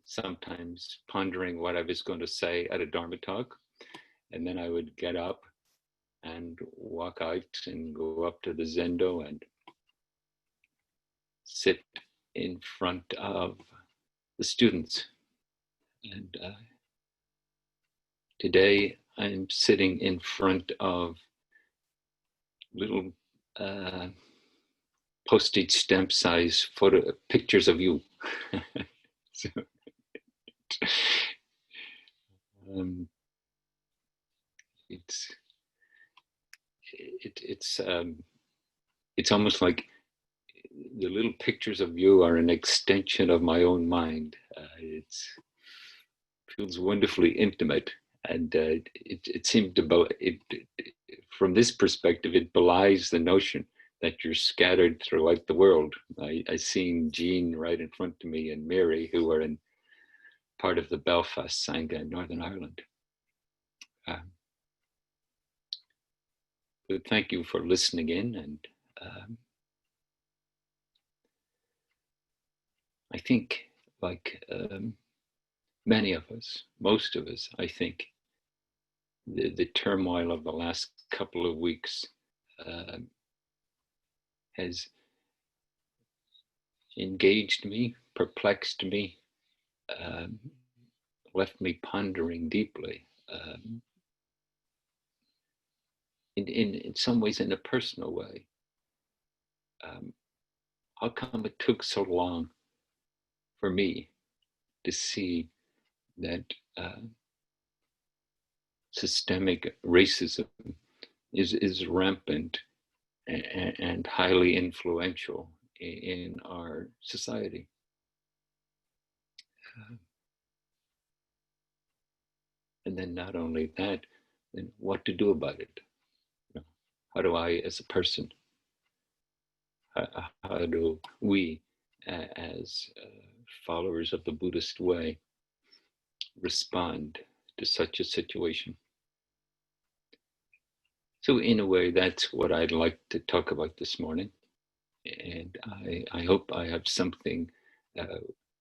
sometimes pondering what I was going to say at a Dharma talk. And then I would get up and walk out and go up to the Zendo and sit in front of the students. And today I'm sitting in front of little postage stamp size photo pictures of you. So, it's almost like the little pictures of you are an extension of my own mind. It feels wonderfully intimate, and it seemed to from this perspective, it belies the notion that you're scattered throughout the world. I seen Jean right in front of me and Mary, who were in part of the Belfast Sangha in Northern Ireland. But thank you for listening in, and I think, like many of us, most of us, I think, the turmoil of the last couple of weeks has engaged me, perplexed me, left me pondering deeply. In some ways, in a personal way. How come it took so long for me to see that systemic racism is rampant and highly influential in our society? And then not only that, then what to do about it? How do I, as a person, how do we, as followers of the Buddhist way, respond to such a situation? So in a way, that's what I'd like to talk about this morning. And I hope I have something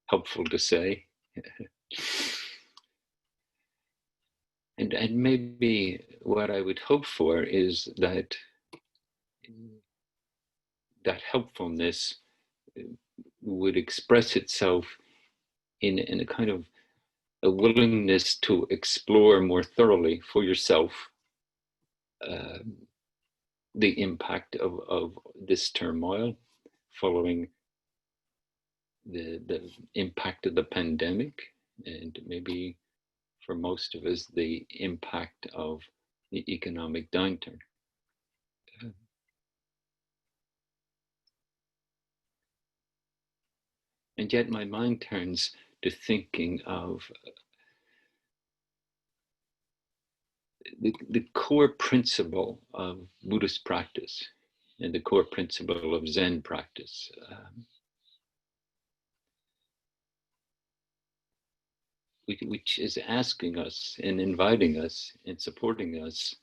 helpful to say. And maybe what I would hope for is that helpfulness would express itself in a kind of a willingness to explore more thoroughly for yourself the impact of this turmoil following the impact of the pandemic, and maybe for most of us, the impact of the economic downturn. And yet my mind turns to thinking of the core principle of Buddhist practice and the core principle of Zen practice. Which is asking us and inviting us and supporting us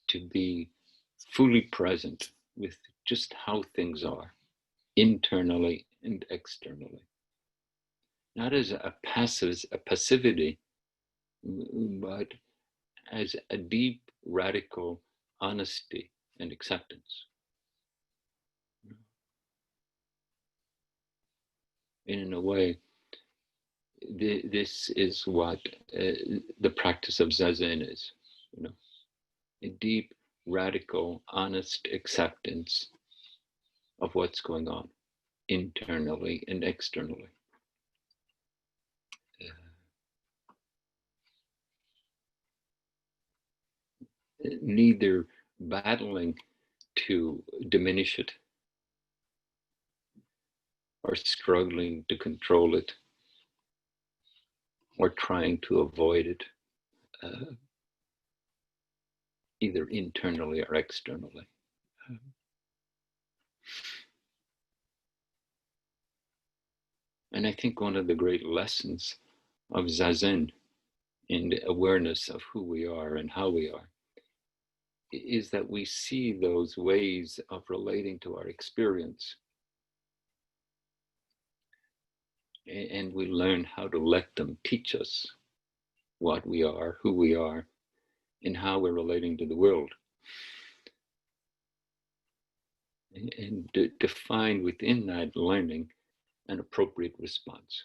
to be fully present with just how things are, internally and externally. Not as a passivity, but as a deep, radical honesty and acceptance. And in a way, this is what the practice of Zazen is, a deep, radical, honest acceptance of what's going on internally and externally. Neither battling to diminish it or struggling to control it or trying to avoid it, either internally or externally. And I think one of the great lessons of Zazen in the awareness of who we are and how we are is that we see those ways of relating to our experience and we learn how to let them teach us what we are, who we are, and how we're relating to the world. And to find within that learning an appropriate response.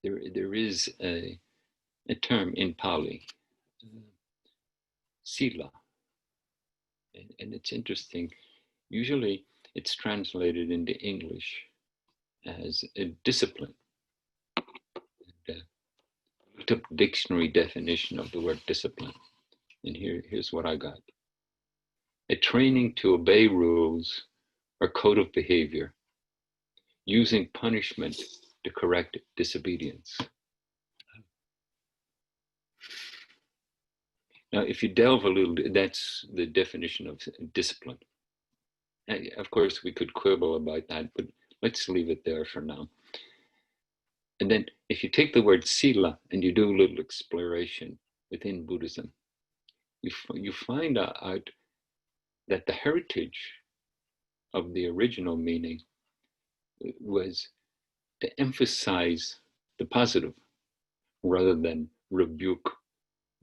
There is a term in Pali, sila, and it's interesting. Usually it's translated into English as a discipline. I looked up dictionary definition of the word discipline, and here's what I got. A training to obey rules or code of behavior, using punishment to correct disobedience. Now, if you delve a little, that's the definition of discipline. Of course, we could quibble about that, but let's leave it there for now. And then if you take the word sila and you do a little exploration within Buddhism, you find out that the heritage of the original meaning was to emphasize the positive rather than rebuke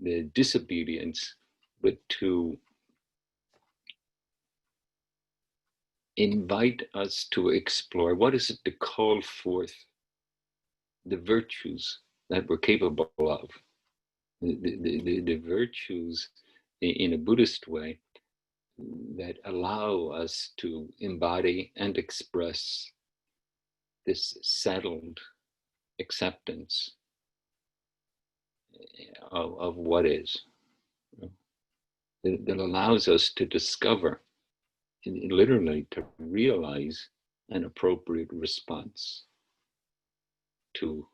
the disobedience, but to invite us to explore what is it to call forth the virtues that we're capable of, the virtues in a Buddhist way that allow us to embody and express this settled acceptance of what is, that allows us to discover, literally to realize an appropriate response to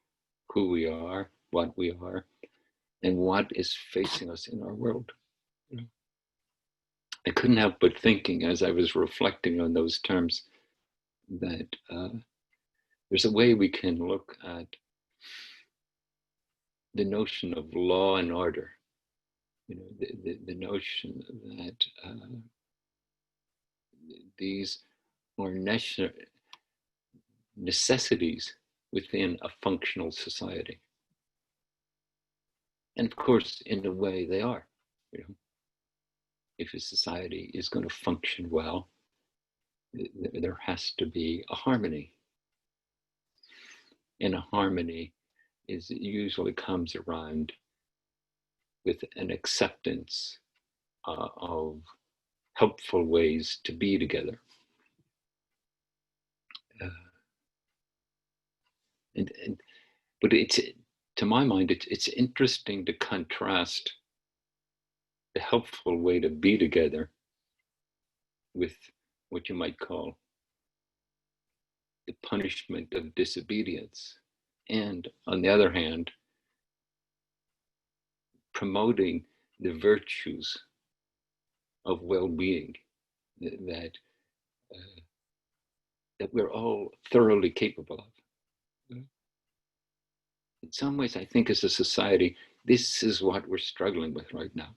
who we are, what we are, and what is facing us in our world. I couldn't help but thinking as I was reflecting on those terms that there's a way we can look at the notion of law and order, the notion that these are necessities within a functional society. And of course, in a way they are. If a society is going to function well, there has to be a harmony. And a harmony usually comes around with an acceptance of helpful ways to be together. But it's, to my mind, it's interesting to contrast the helpful way to be together with what you might call the punishment of disobedience. And on the other hand, promoting the virtues of well-being that we're all thoroughly capable of. In some ways, I think as a society, this is what we're struggling with right now.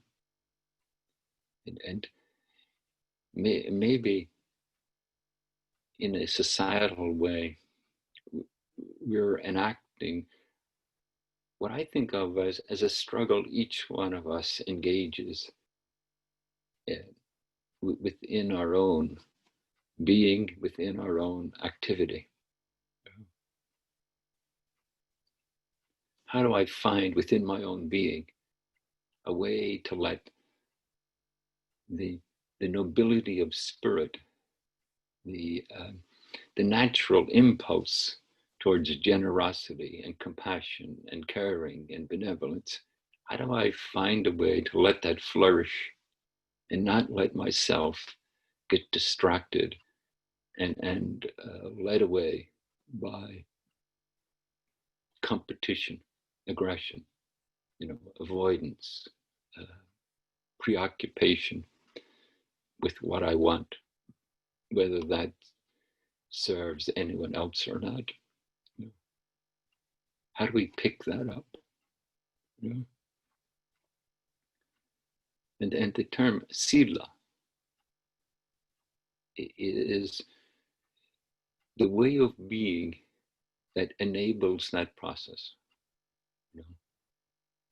And maybe in a societal way, we're enacting what I think of as a struggle each one of us engages within our own being, within our own activity. How do I find within my own being a way to let the nobility of spirit, the natural impulse towards generosity and compassion and caring and benevolence, how do I find a way to let that flourish and not let myself get distracted and led away by competition, aggression, avoidance, preoccupation with what I want, whether that serves anyone else or not. How do we pick that up? And the term sila is the way of being that enables that process. You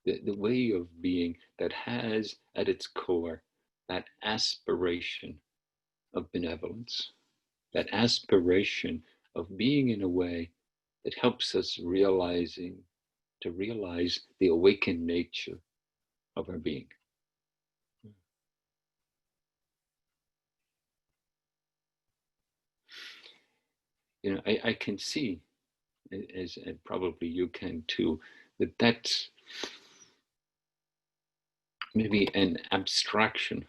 know, the way of being that has at its core that aspiration of benevolence, that aspiration of being in a way that helps us to realize the awakened nature of our being. You know, I can see, as and probably you can too, that that's maybe an abstraction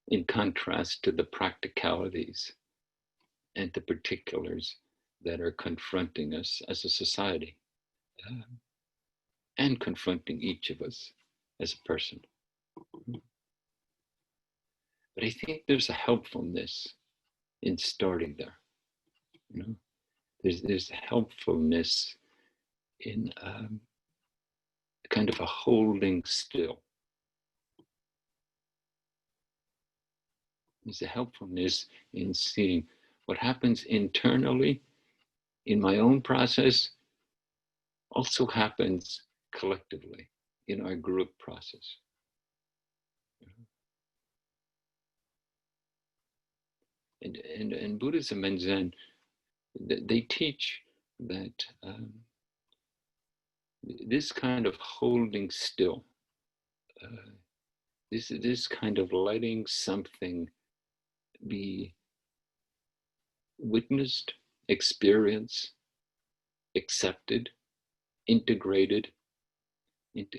in contrast to the practicalities and the particulars that are confronting us as a society, uh, and confronting each of us as a person. But I think there's a helpfulness in starting there. You know, there's a helpfulness in kind of a holding still. There's a helpfulness in seeing what happens internally in my own process also happens collectively in our group process. And Buddhism and Zen, they teach that this kind of holding still, this kind of letting something be witnessed, experienced, accepted, integrated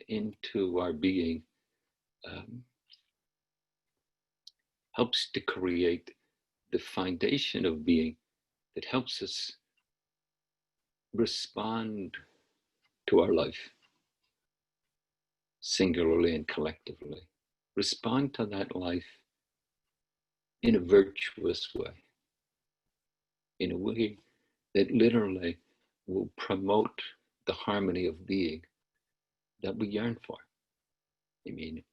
into our being, helps to create the foundation of being that helps us respond to our life, singularly and collectively. Respond to that life in a virtuous way, in a way that literally will promote the harmony of being that we yearn for. I mean,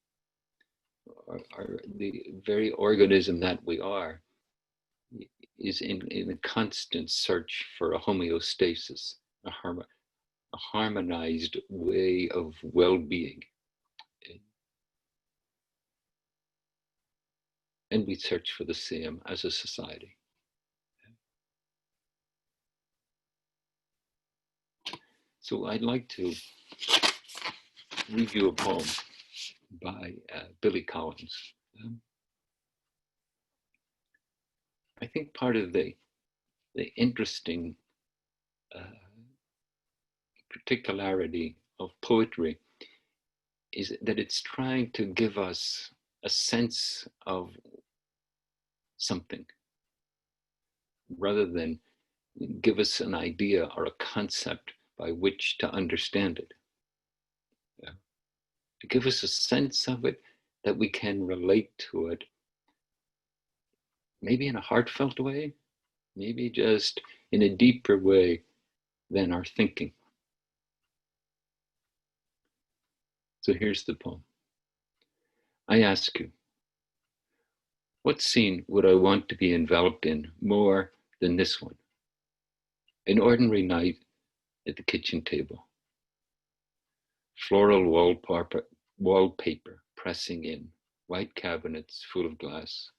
the very organism that we are is in a constant search for a homeostasis, a harmonized way of well-being. And we search for the same as a society. So I'd like to read you a poem by Billy Collins. I think part of the interesting particularity of poetry is that it's trying to give us a sense of something rather than give us an idea or a concept by which to understand it. Yeah. To give us a sense of it, that we can relate to it, maybe in a heartfelt way, maybe just in a deeper way than our thinking. So here's the poem. I ask you, what scene would I want to be enveloped in more than this one? An ordinary night at the kitchen table. Floral wallpaper pressing in, white cabinets full of glass,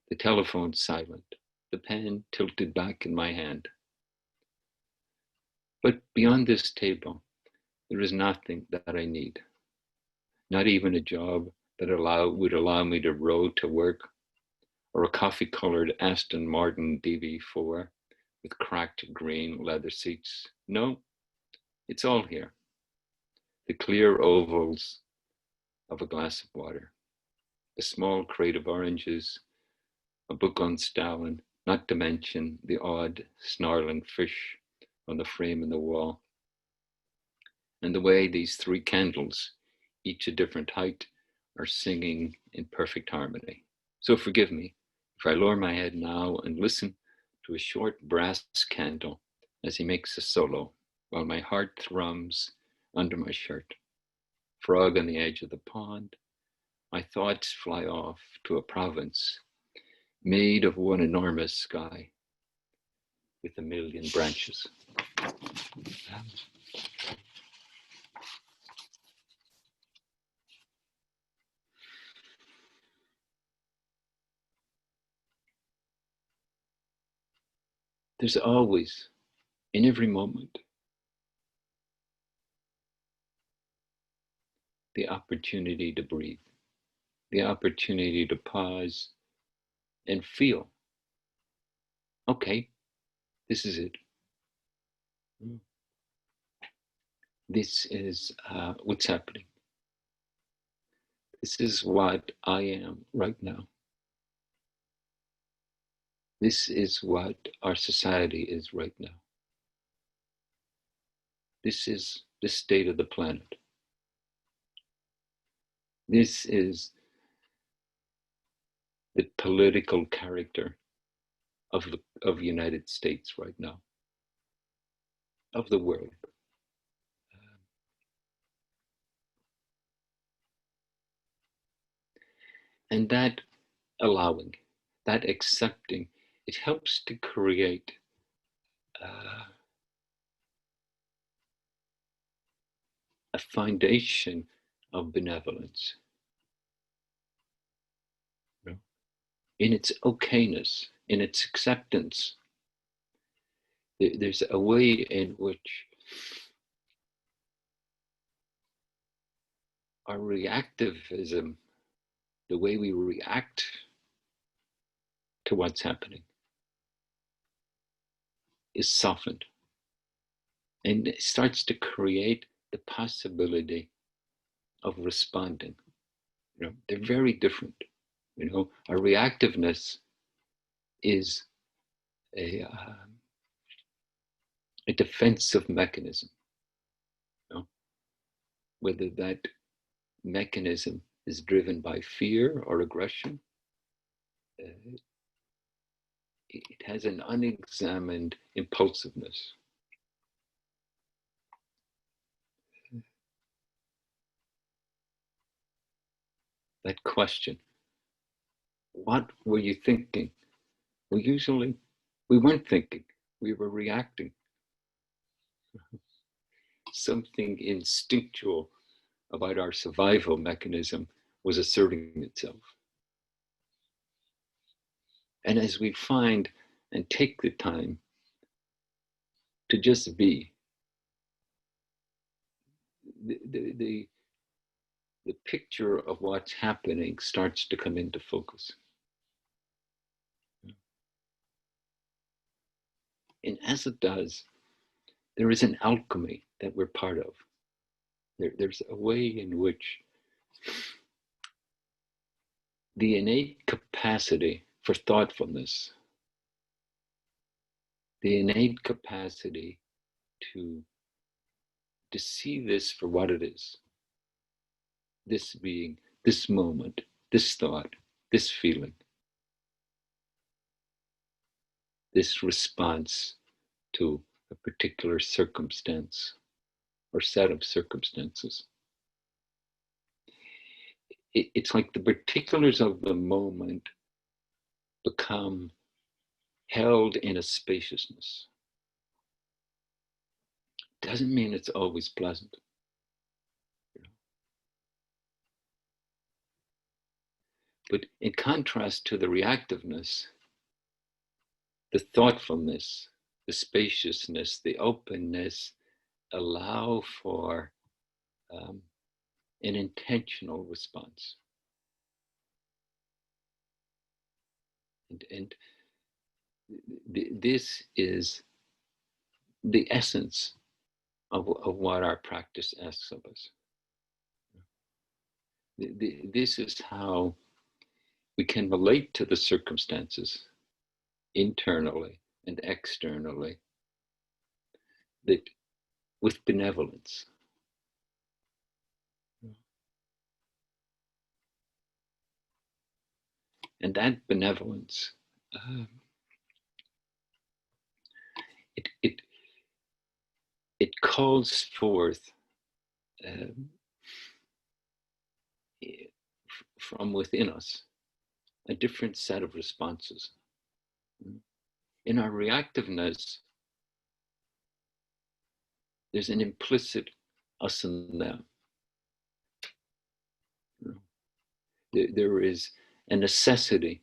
the telephone silent, the pen tilted back in my hand. But beyond this table, there is nothing that I need. Not even a job that would allow me to row to work, or a coffee-colored Aston Martin DB4 with cracked green leather seats. No, it's all here. The clear ovals of a glass of water, a small crate of oranges, a book on Stalin, not to mention the odd snarling fish on the frame in the wall. And the way these three candles, each a different height, are singing in perfect harmony. So forgive me if I lower my head now and listen to a short brass candle as he makes a solo, while my heart thrums under my shirt. Frog on the edge of the pond, my thoughts fly off to a province made of one enormous sky. a million branches. There's always, in every moment, the opportunity to breathe, the opportunity to pause and feel, okay, this is it. This is what's happening. This is what I am right now. This is what our society is right now. This is the state of the planet. This is the political character of the United States right now, of the world. And that allowing, that accepting, it helps to create a foundation of benevolence. You know, in its okayness, in its acceptance, there's a way in which our reactivism, the way we react to what's happening, is softened. And it starts to create the possibility of responding. You know, they're very different. You know, our reactiveness is a defensive mechanism. You know, whether that mechanism is driven by fear or aggression, it has an unexamined impulsiveness. That question, what were you thinking? Well, usually we weren't thinking, we were reacting. Something instinctual about our survival mechanism was asserting itself. And as we find and take the time to just be, the picture of what's happening starts to come into focus. And as it does, there is an alchemy that we're part of. There's a way in which the innate capacity for thoughtfulness, the innate capacity to see this for what it is, this being, this moment, this thought, this feeling, this response to a particular circumstance or set of circumstances. It's like the particulars of the moment become held in a spaciousness. Doesn't mean it's always pleasant. But in contrast to the reactiveness, the thoughtfulness, the spaciousness, the openness allow for an intentional response. And this is the essence of what our practice asks of us. This is how we can relate to the circumstances internally and externally, that with benevolence. And that benevolence, it calls forth from within us a different set of responses. In our reactiveness, There's an implicit us and them. There is a necessity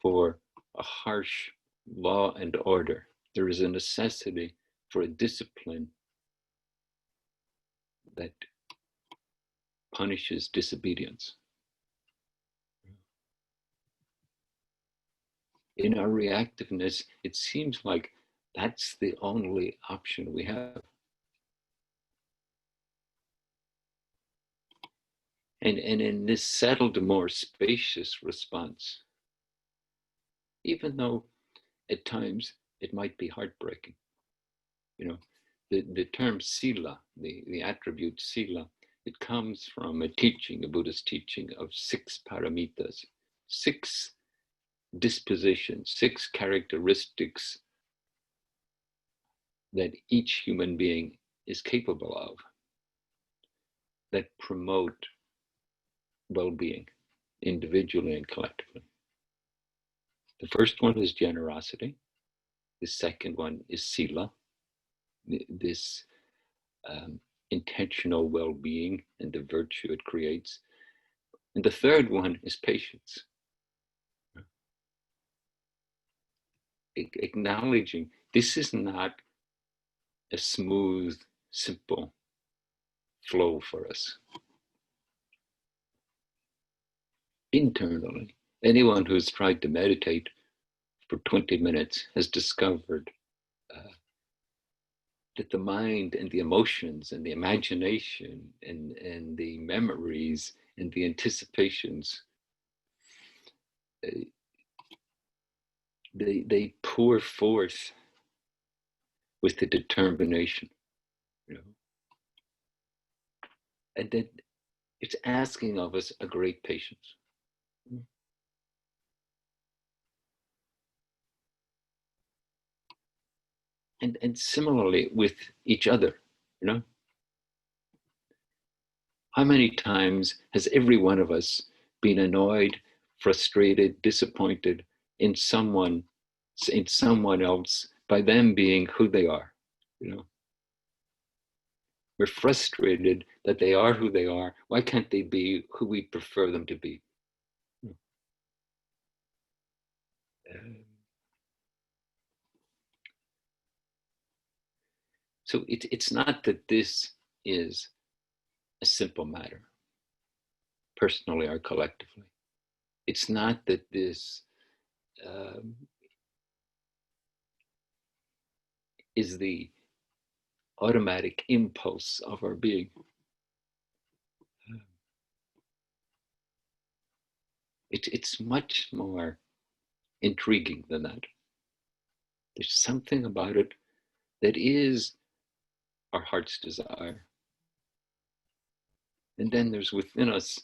for a harsh law and order. There is a necessity for a discipline that punishes disobedience. In our reactiveness, it seems like that's the only option we have. And in this settled, more spacious response, even though at times it might be heartbreaking, the term sila, the attribute sila, it comes from a teaching, a Buddhist teaching of 6 paramitas, 6 dispositions, 6 characteristics that each human being is capable of that promote well-being, individually and collectively. The first one is generosity. The second one is sila, this intentional well-being and the virtue it creates. And the third one is patience. Acknowledging this is not a smooth, simple flow for us. Internally, anyone who's tried to meditate for 20 minutes has discovered that the mind and the emotions and the imagination and the memories and the anticipations, they pour forth with the determination, and that it's asking of us a great patience. And similarly with each other, How many times has every one of us been annoyed, frustrated, disappointed in someone else by them being who they are, We're frustrated that they are who they are. Why can't they be who we prefer them to be? So it's not that this is a simple matter, personally or collectively. It's not that this is the automatic impulse of our being. It's much more intriguing than that. There's something about it that is our heart's desire. And then there's within us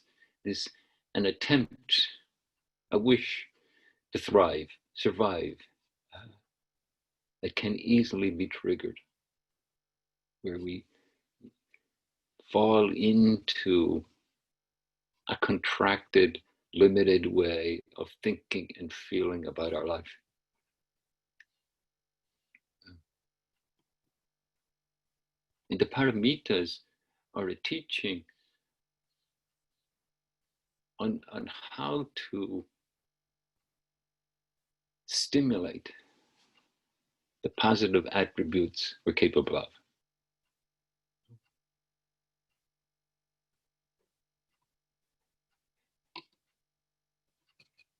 an attempt, a wish to thrive, survive, that can easily be triggered, where we fall into a contracted, limited way of thinking and feeling about our life. And the paramitas are a teaching on how to stimulate the positive attributes we're capable of.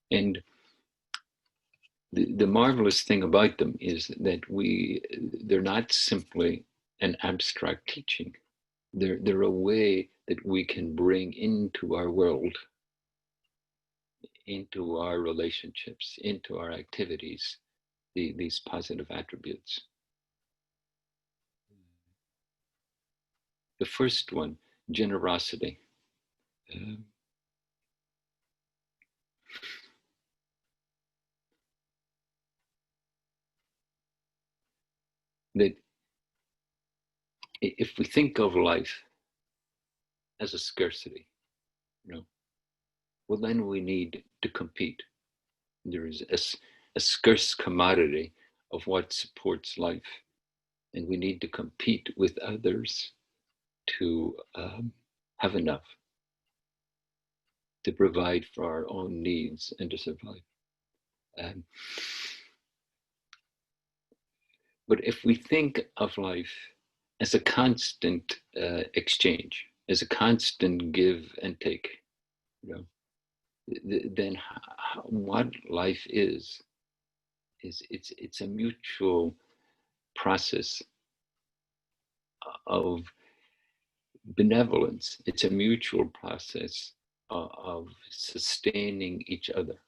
And the marvelous thing about them is that they're not simply an abstract teaching. They're a way that we can bring into our world, into our relationships, into our activities, these positive attributes. The first one, generosity. That if we think of life as a scarcity, well, then we need to compete. There is a scarce commodity of what supports life. And we need to compete with others to have enough, to provide for our own needs and to survive. Um, but if we think of life as a constant exchange, as a constant give and take, you know, then what life is it's a mutual process of benevolence. It's a mutual process of sustaining each other.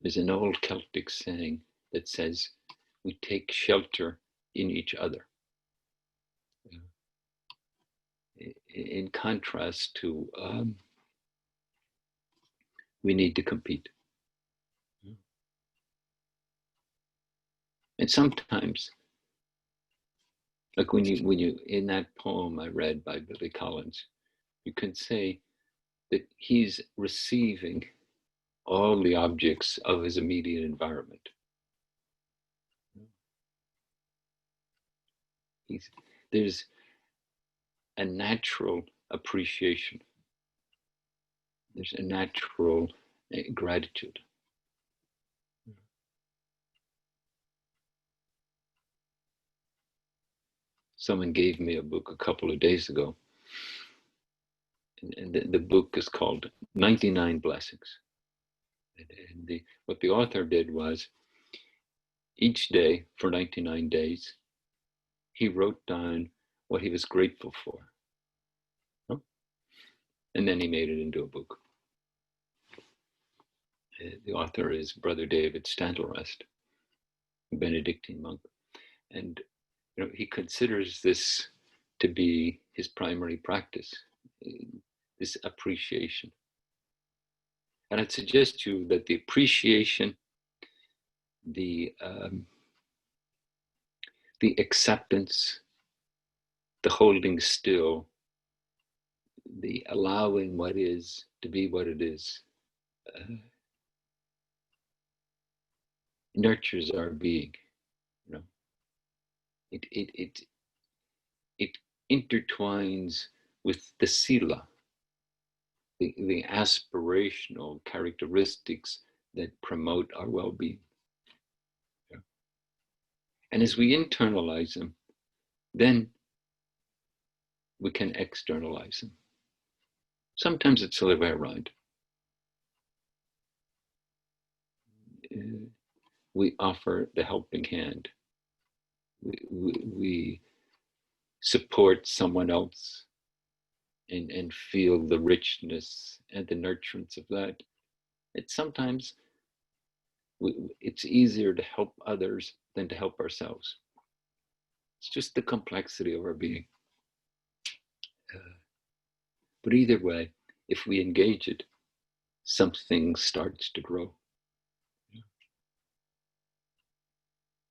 There's an old Celtic saying that says, we take shelter in each other. In contrast to, we need to compete. And sometimes, like when you in that poem I read by Billy Collins, you can say that he's receiving all the objects of his immediate environment. There's a natural appreciation. There's a natural gratitude. Someone gave me a book a couple of days ago, and the book is called 99 Blessings. And what the author did was, each day for 99 days, he wrote down what he was grateful for. And then he made it into a book. The author is Brother David Standlrest, a Benedictine monk. And he considers this to be his primary practice, this appreciation. And I'd suggest to you that the appreciation, the acceptance, the holding still, the allowing what is to be what it is, nurtures our being. It intertwines with the sila, the aspirational characteristics that promote our well-being. And as we internalize them, then we can externalize them. Sometimes it's the other way around. We offer the helping hand. We support someone else and feel the richness and the nurturance of that. Sometimes it's easier to help others than to help ourselves. It's just the complexity of our being. But either way, if we engage it, something starts to grow.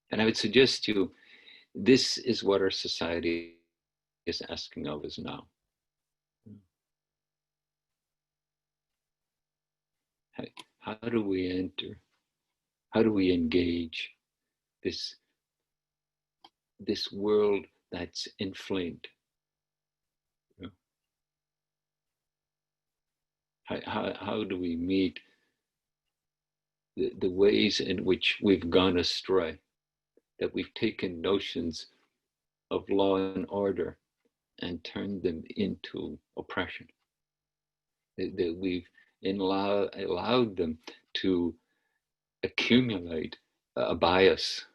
And I would suggest to you, this is what our society is asking of us now. How do we enter? How do we engage this world that's inflamed? How do we meet the ways in which we've gone astray, that we've taken notions of law and order and turned them into oppression, that we've allowed them to accumulate a bias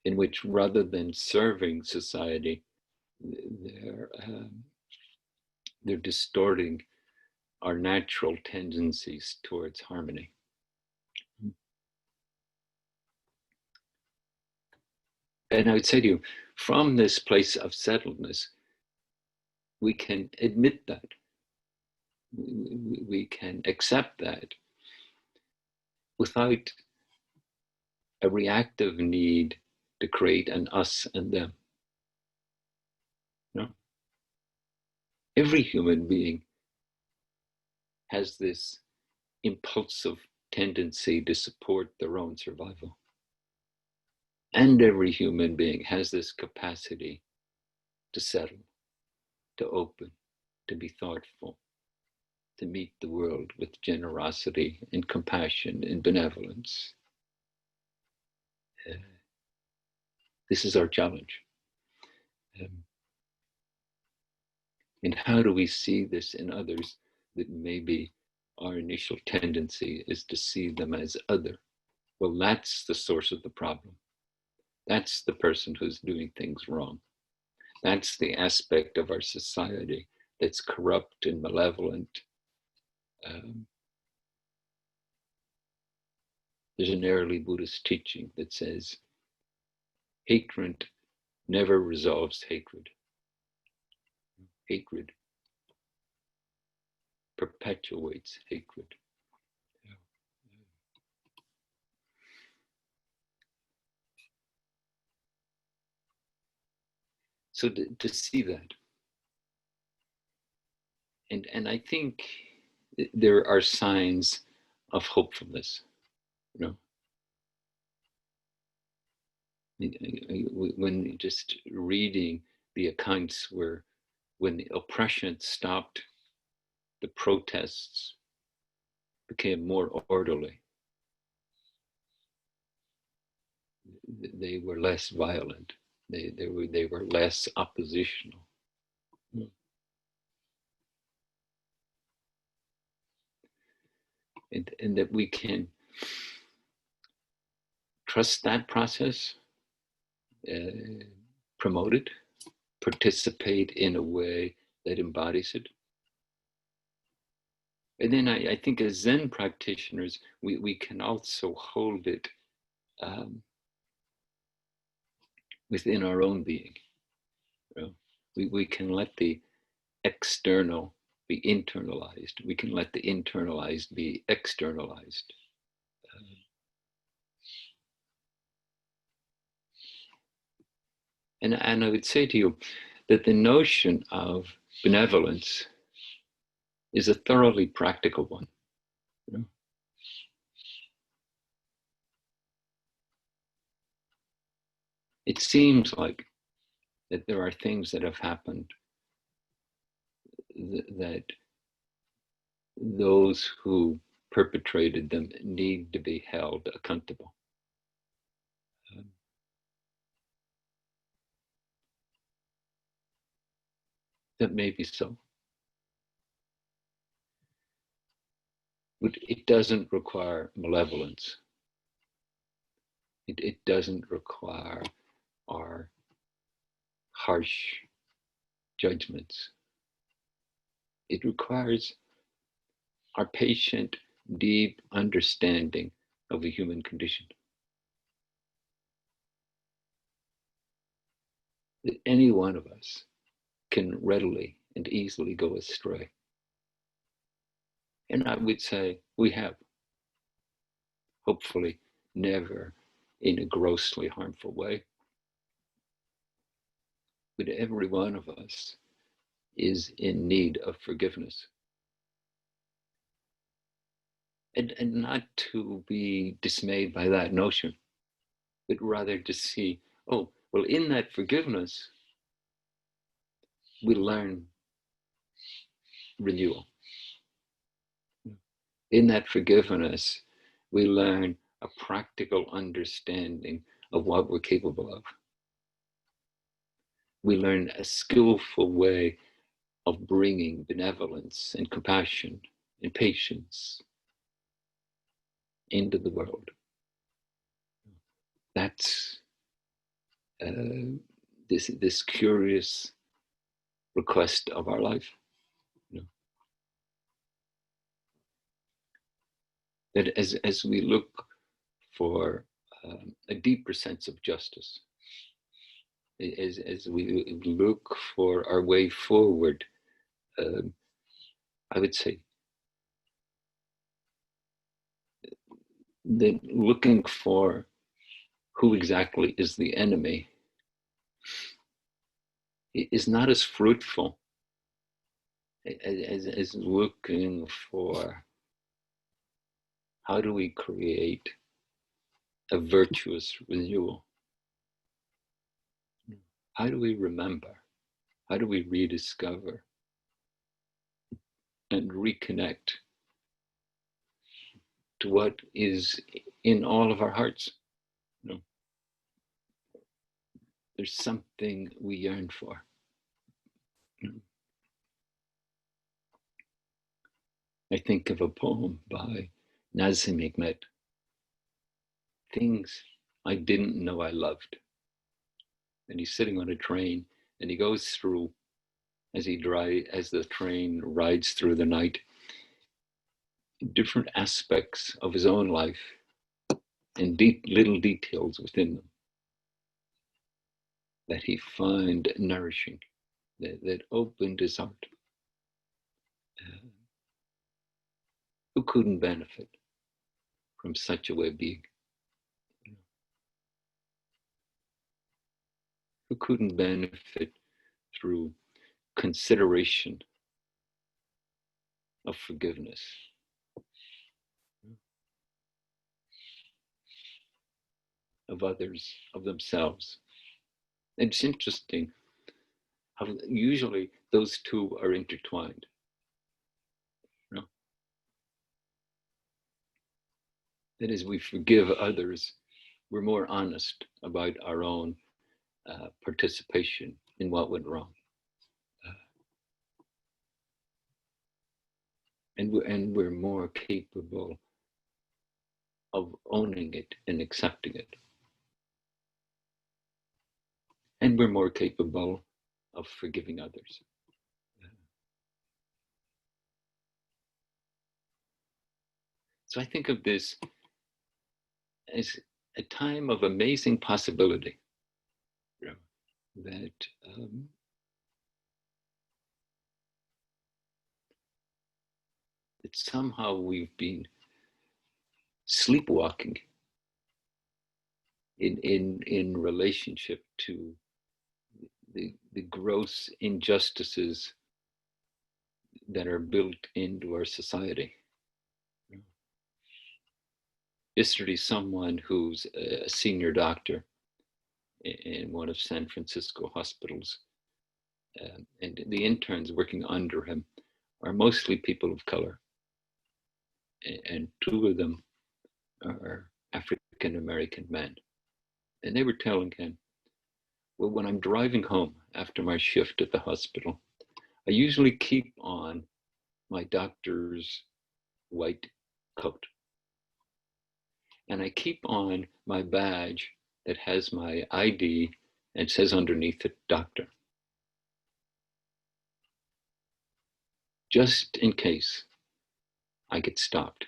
in which, rather than serving society, they're distorting our natural tendencies towards harmony. And I would say to you, from this place of settledness, we can admit that. We can accept that without a reactive need to create an us and them. No? Every human being has this impulsive tendency to support their own survival. And every human being has this capacity to settle, to open, to be thoughtful, to meet the world with generosity and compassion and benevolence. Uh, this is our challenge. Um, and how do we see this in others that maybe our initial tendency is to see them as other? Well, that's the source of the problem. That's the person who's doing things wrong. That's the aspect of our society that's corrupt and malevolent. Um, there's an early Buddhist teaching that says hatred never resolves hatred. Hatred perpetuates hatred. So to see that, and I think there are signs of hopefulness. You know, when just reading the accounts where when the oppression stopped, the protests became more orderly. They were less violent. They were less oppositional. And that we can trust that process, promote it, participate in a way that embodies it. And then I think as Zen practitioners, we can also hold it within our own being. You know? We can let the external be internalized. We can let the internalized be externalized. And I would say to you that the notion of benevolence is a thoroughly practical one. You know? It seems like that there are things that have happened that those who perpetrated them need to be held accountable. That may be so. But it doesn't require malevolence. It doesn't require our harsh judgments. It requires our patient, deep understanding of the human condition. That any one of us can readily and easily go astray. And I would say we have. Hopefully, never in a grossly harmful way. But every one of us is in need of forgiveness. And not to be dismayed by that notion, but rather to see, oh, well, in that forgiveness, we learn renewal. In that forgiveness, we learn a practical understanding of what we're capable of. We learn a skillful way of bringing benevolence and compassion and patience into the world. That's this curious request of our life. You know? That as we look for a deeper sense of justice, as we look for our way forward, I would say that looking for who exactly is the enemy is not as fruitful as looking for how do we create a virtuous renewal. how do we remember? How do we rediscover and reconnect to what is in all of our hearts? You know, there's something we yearn for. You know, I think of a poem by Nazim Hikmet, Things I Didn't Know I Loved. And he's sitting on a train and he goes through, as the train rides through the night, different aspects of his own life and deep little details within them that he found nourishing, that opened his heart. Who couldn't benefit from such a way of being? Who couldn't benefit through consideration of forgiveness? Of others, of themselves. It's interesting how usually those two are intertwined. You know? That is, we forgive others, we're more honest about our own participation in what went wrong. And we're more capable of owning it and accepting it. And we're more capable of forgiving others. So I think of this as a time of amazing possibility, you know, that that somehow we've been sleepwalking in relationship to the gross injustices that are built into our society. Yesterday, someone who's a senior doctor in one of San Francisco hospitals, and the interns working under him are mostly people of color, and two of them are African American men. And they were telling him, well, when I'm driving home after my shift at the hospital, I usually keep on my doctor's white coat. And I keep on my badge that has my ID and says underneath it, doctor. Just in case I get stopped.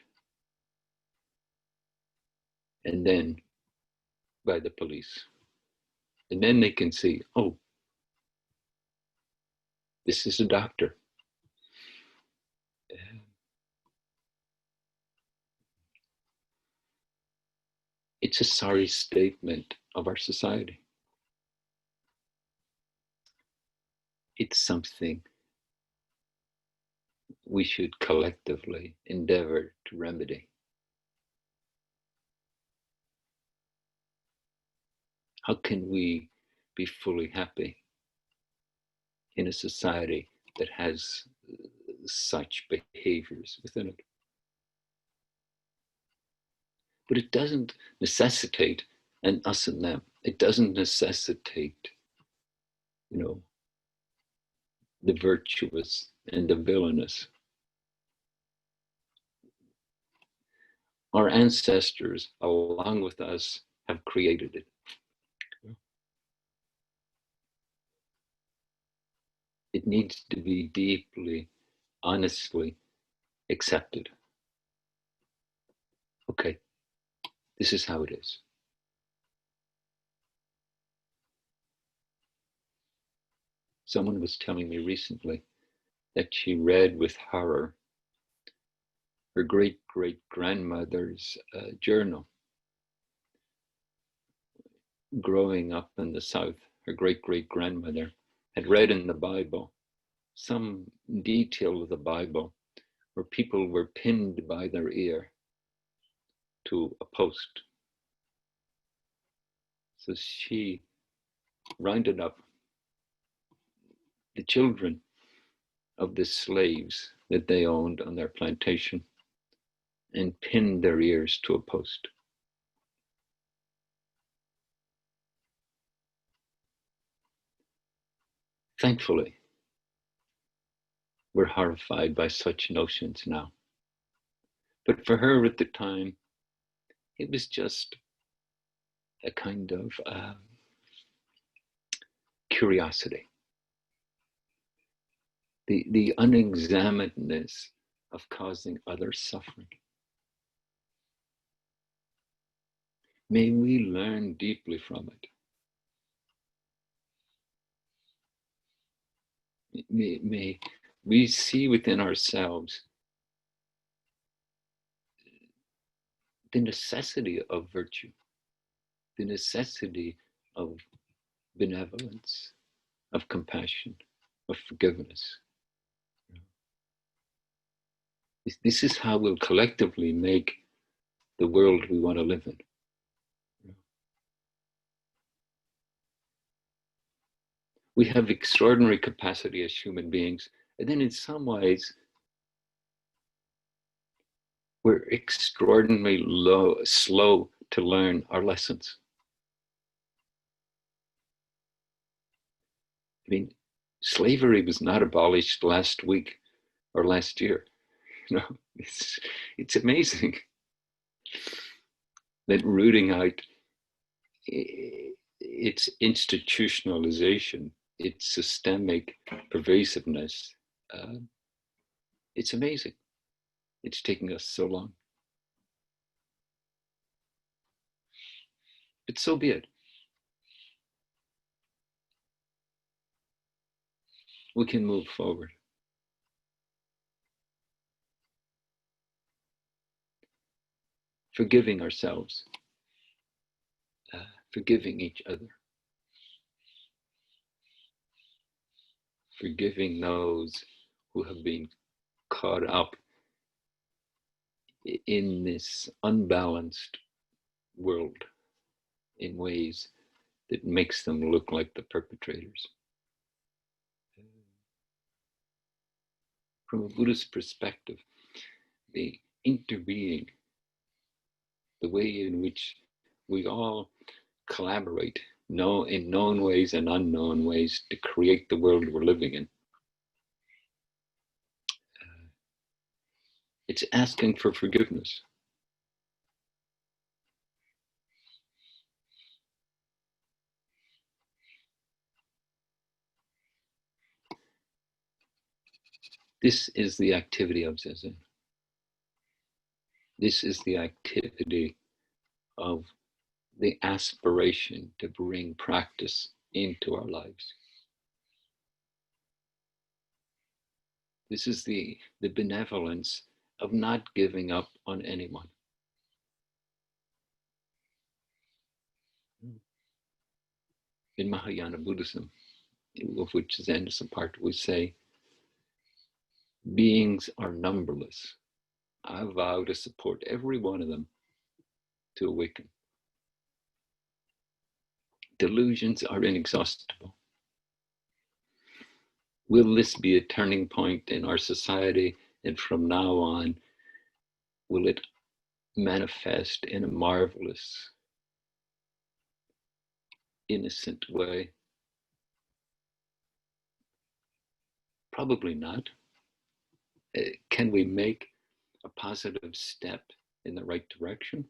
And then by the police. And then they can see, oh, this is a doctor. It's a sorry statement of our society. It's something we should collectively endeavor to remedy. How can we be fully happy in a society that has such behaviors within it? But it doesn't necessitate an us and them. It doesn't necessitate, you know, the virtuous and the villainous. Our ancestors, along with us, have created it. It needs to be deeply, honestly accepted. Okay, this is how it is. Someone was telling me recently that she read with horror her great-great-grandmother's journal. Growing up in the South, her great-great-grandmother had read in the Bible some detail of the Bible where people were pinned by their ear to a post. So she rounded up the children of the slaves that they owned on their plantation and pinned their ears to a post. Thankfully, we're horrified by such notions now. But for her at the time, it was just a kind of curiosity. The unexaminedness of causing others suffering. May we learn deeply from it. May we see within ourselves the necessity of virtue, the necessity of benevolence, of compassion, of forgiveness. This is how we'll collectively make the world we want to live in. We have extraordinary capacity as human beings, and then in some ways, we're extraordinarily slow to learn our lessons. I mean, slavery was not abolished last week or last year. You know, it's amazing that rooting out its institutionalization, its systemic pervasiveness, it's amazing. It's taking us so long. But so be it. We can move forward. Forgiving ourselves, forgiving each other, forgiving those who have been caught up in this unbalanced world in ways that makes them look like the perpetrators. From a Buddhist perspective, the interbeing, the way in which we all collaborate in known ways and unknown ways to create the world we're living in. It's asking for forgiveness. This is the activity of Zazen. This is the activity of the aspiration to bring practice into our lives. This is the benevolence of not giving up on anyone. In Mahayana Buddhism, of which Zen is a part, we say, beings are numberless. I vow to support every one of them to awaken. Delusions are inexhaustible. Will this be a turning point in our society? And from now on, will it manifest in a marvelous, innocent way? Probably not. Can we make a positive step in the right direction?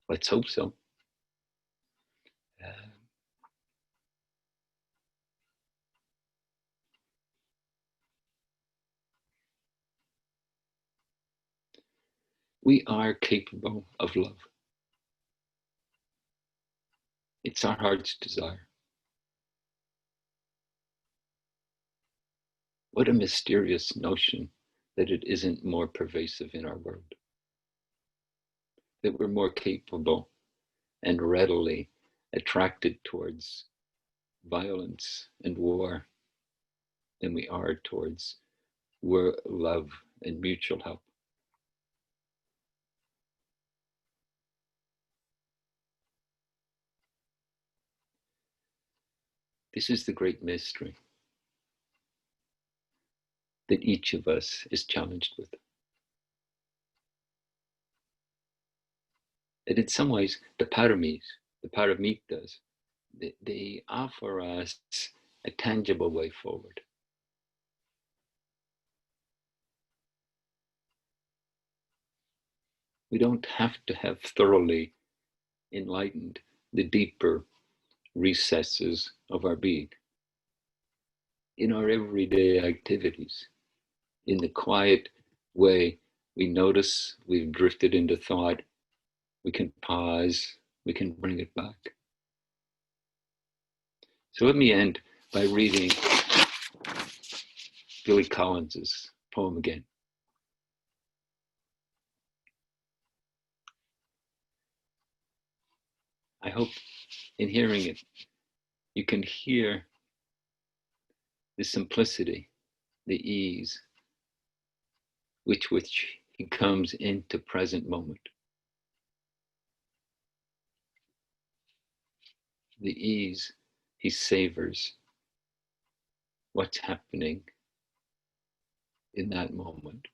Let's hope so. We are capable of love. It's our heart's desire. What a mysterious notion that it isn't more pervasive in our world. That we're more capable and readily attracted towards violence and war than we are towards love and mutual help. This is the great mystery that each of us is challenged with. And in some ways, the paramitas, they offer us a tangible way forward. We don't have to have thoroughly enlightened the deeper recesses of our being. In our everyday activities, in the quiet way we notice we've drifted into thought, we can pause, we can bring it back. So let me end by reading Billy Collins's poem again. I hope in hearing it, you can hear the simplicity, the ease with which he comes into present moment. The ease he savors what's happening in that moment,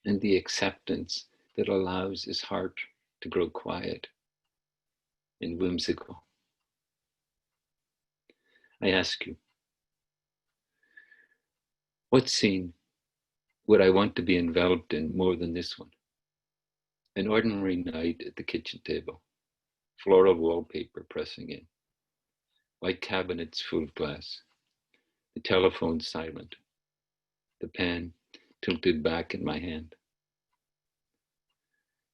and the acceptance that allows his heart to grow quiet and whimsical. I ask you, what scene would I want to be enveloped in more than this one? An ordinary night at the kitchen table, floral wallpaper pressing in, white cabinets full of glass, the telephone silent, the pen tilted back in my hand.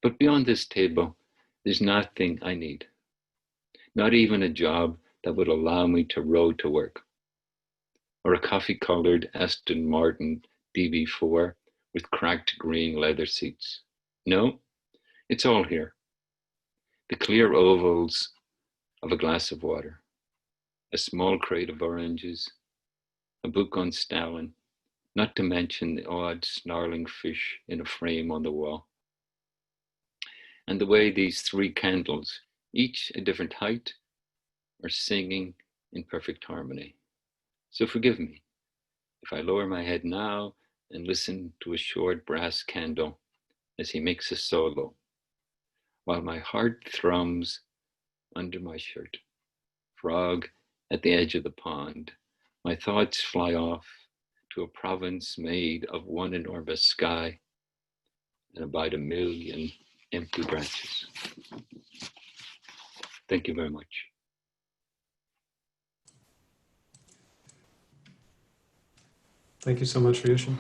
But beyond this table, there's nothing I need, not even a job that would allow me to row to work, or a coffee-colored Aston Martin DB4 with cracked green leather seats. No, it's all here. The clear ovals of a glass of water, a small crate of oranges, a book on Stalin, not to mention the odd snarling fish in a frame on the wall. And the way these three candles, each a different height, are singing in perfect harmony. So forgive me if I lower my head now and listen to a short brass candle as he makes a solo, while my heart thrums under my shirt. Frog at the edge of the pond, my thoughts fly off to a province made of one enormous sky and about 1 million empty branches. Thank you very much. Thank you so much, Ryushin.